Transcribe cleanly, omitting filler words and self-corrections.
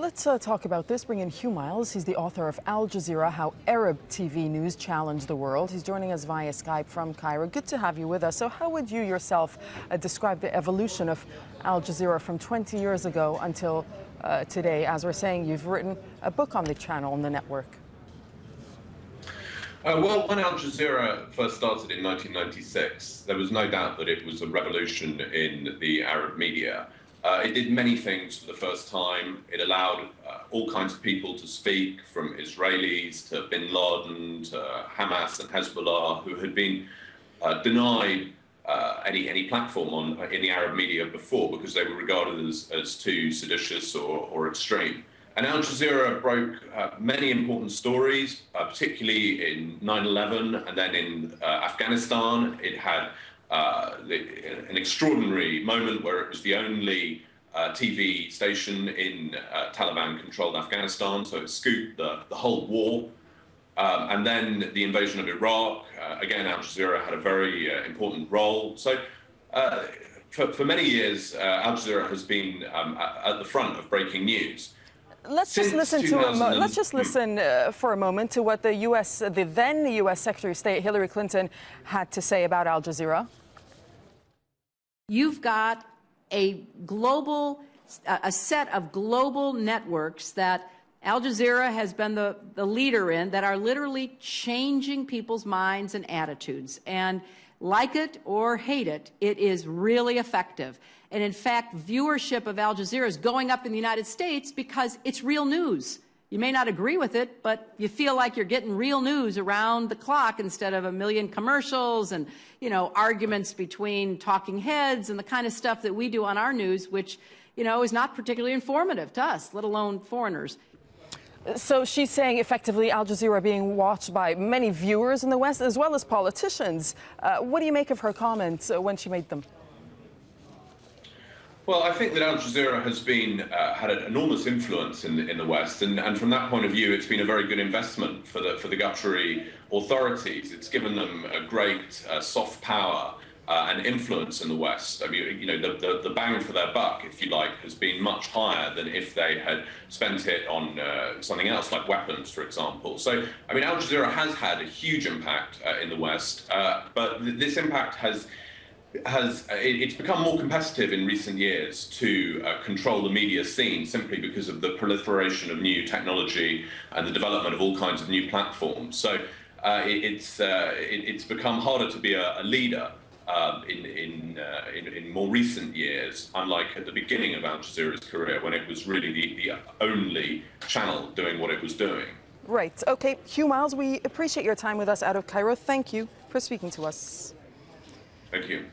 Let's talk about this. Bring in Hugh Miles. He's the author of Al Jazeera, How Arab TV News Challenged the World. He's joining us via Skype from Cairo. Good to have you with us. So how would you yourself describe the evolution of Al Jazeera from 20 years ago until today? As we're saying, you've written a book on the channel, on the network. Well, when Al Jazeera first started in 1996, there was no doubt that it was a revolution in the Arab media. It did many things for the first time. It allowed all kinds of people to speak, from Israelis to bin Laden to Hamas and Hezbollah, who had been denied any platform in the Arab media before because they were regarded as too seditious or extreme. And Al Jazeera broke many important stories, particularly in 9/11 and then in Afghanistan. It had an extraordinary moment where it was the only TV station in Taliban-controlled Afghanistan, so it scooped the whole war. And then the invasion of Iraq, again, Al Jazeera had a very important role. So for many years, Al Jazeera has been at the front of breaking news. Let's just listen for a moment to what the then U.S. Secretary of State Hillary Clinton had to say about Al Jazeera. You've got a set of global networks that Al Jazeera has been the leader in, that are literally changing people's minds and attitudes. And like it or hate it, it is really effective. And in fact, viewership of Al Jazeera is going up in the United States because it's real news. You may not agree with it, but you feel like you're getting real news around the clock instead of a million commercials and, you know, arguments between talking heads and the kind of stuff that we do on our news, which, you know, is not particularly informative to us, let alone foreigners. So she's saying effectively Al Jazeera being watched by many viewers in the West as well as politicians. What do you make of her comments when she made them? Well, I think that Al Jazeera has had an enormous influence in the West, and from that point of view, it's been a very good investment for the Qatari authorities. It's given them a great soft power and influence in the West. I mean, you know, the bang for their buck, if you like, has been much higher than if they had spent it on something else like weapons, for example. So, I mean, Al Jazeera has had a huge impact in the West, but this impact it's become more competitive in recent years to control the media scene simply because of the proliferation of new technology and the development of all kinds of new platforms. So it's become harder to be a leader in more recent years, unlike at the beginning of Al Jazeera's career when it was really the only channel doing what it was doing. Right. Okay, Hugh Miles, we appreciate your time with us out of Cairo. Thank you for speaking to us. Thank you.